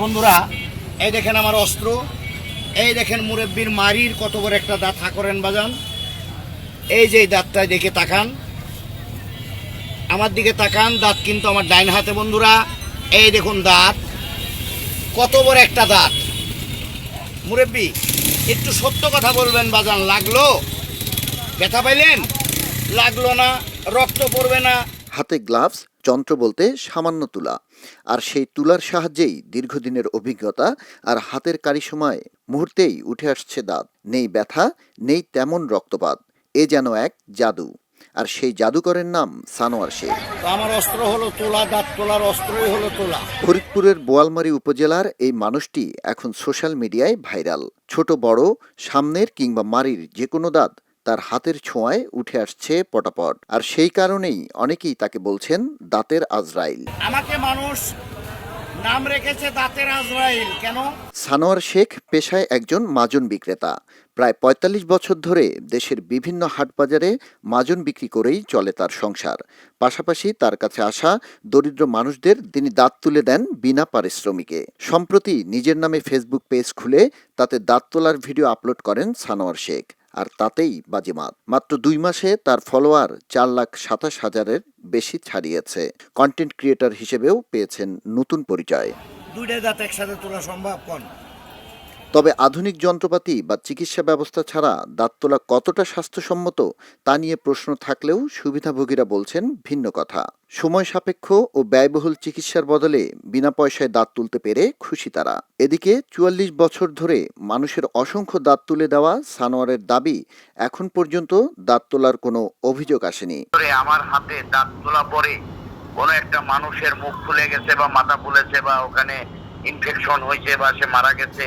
বন্ধুরা, এই দেখেন আমার অস্ত্র, এই দেখেন মুরব্বির মারির কত বড় একটা দাঁত হা করেন বাজান। এই যে দাঁতটাই দেখে তাকান, আমার দিকে তাকান, দাঁত কিন্তু আমার ডাইন হাতে বন্ধুরা। এই দেখুন দাঁত, কত বড় একটা দাঁত। মুরব্বি একটু সত্য কথা বলবেন বাজান, লাগলো? ব্যথা পাইলেন? লাগলো না, রক্ত পড়বে না। হাতে গ্লাভস, যন্ত্র বলতে সামান্য তুলা, আর সেই তুলার সাহায্যেই দীর্ঘদিনের অভিজ্ঞতা আর হাতের কারিশমায় মুহূর্তেই উঠে আসছে দাঁত। নেই ব্যথা, নেই তেমন রক্তপাত, এ যেন এক জাদু। আর সেই জাদুকরের নাম সানোয়ার শেখ। আমার অস্ত্র হলো তোলা, দাঁত তোলার অস্ত্রই হলো তোলা। ফরিদপুরের বোয়ালমারী উপজেলার এই মানুষটি এখন সোশ্যাল মিডিয়ায় ভাইরাল। ছোট বড়, সামনের কিংবা মারির যে কোনো দাঁত তার হাতের ছোঁয়ায় উঠে আসছে পটাপট। আর সেই কারণেই অনেকেই তাকে বলছেন দাঁতের আজরাইল। আমাকে মানুষ নাম রেখেছে দাঁতের আজরাইল কেন? সানোয়ার শেখ পেশায় একজন মাজন বিক্রেতা। প্রায় ৪৫ বছর ধরে দেশের বিভিন্ন হাটবাজারে মাজন বিক্রি করেই চলে তার সংসার। পাশাপাশি তার কাছে আসা দরিদ্র মানুষদের তিনি দাঁত তুলে দেন বিনা পারিশ্রমিকে। সম্প্রতি নিজের নামে ফেসবুক পেজ খুলে তাতে দাঁত তোলার ভিডিও আপলোড করেন সানোয়ার শেখ। আর তাতেই বাজিমাত। মাত্র ২ মাসে তার ফলোয়ার ৪,২৭,০০০-এর বেশি ছাড়িয়েছে। কন্টেন্ট ক্রিয়েটর হিসেবেও পেয়েছেন নতুন পরিচয়। দুইটা দাঁত একসাথে তোলা সম্ভব কোন? তবে আধুনিক যন্ত্রপাতি বা চিকিৎসা ব্যবস্থা ছাড়া দাঁত তোলা কতটা স্বাস্থ্যসম্মত তা নিয়ে প্রশ্ন থাকলেও সুবিধাভোগীরা বলছেন ভিন্ন কথা। সময় সাপেক্ষ ও ব্যয়বহুল চিকিৎসার বদলে বিনা পয়সায় দাঁত তুলতে পেরে খুশি তারা। এদিকে ৪৪ বছর ধরে মানুষের অসংখ্য দাঁত তুলে দেওয়া সানোয়ারের দাবি, এখন পর্যন্ত দাঁত তোলার কোনো অভিযোগ আসেনি। আমার হাতে দাঁত তোলা পরে কোনো একটা মানুষের মুখ ফুলে গেছে বা মাথা ফুলেছে বা ওখানে ইনফেকশন হয়েছে বা সে মারা গেছে,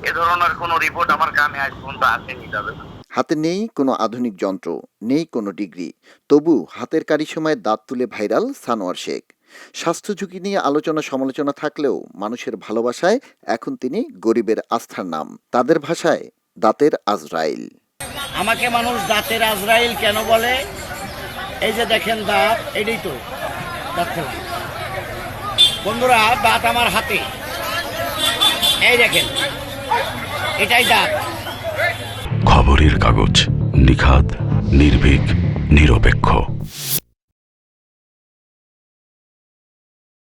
এ ধরনের কোনো রিপোর্ট আমার কানে আজ পর্যন্ত আসেনি। দাদা, হাতে নেই কোনো আধুনিক যন্ত্র, নেই কোনো ডিগ্রি, তবু হাতের কারিশমায় দাঁত তুলে ভাইরাল সানোয়ার শেখ। স্বাস্থ্য ঝুঁকি নিয়ে আলোচনা সমালোচনা থাকলেও মানুষের ভালোবাসায় এখন তিনি গরিবের আস্থার নাম। তাদের ভাষায় দাঁতের আজরাইল। আমাকে মানুষ দাঁতের আজরাইল কেন বলে? এই যে দেখেন দাঁত, এটাই তো দাঁত তোলা। বন্ধুরা, দাঁত আমার হাতে, এই দেখেন, এটাই দাঁত। খবরের কাগজ, নিখাত, নির্ভীক, নিরপেক্ষ।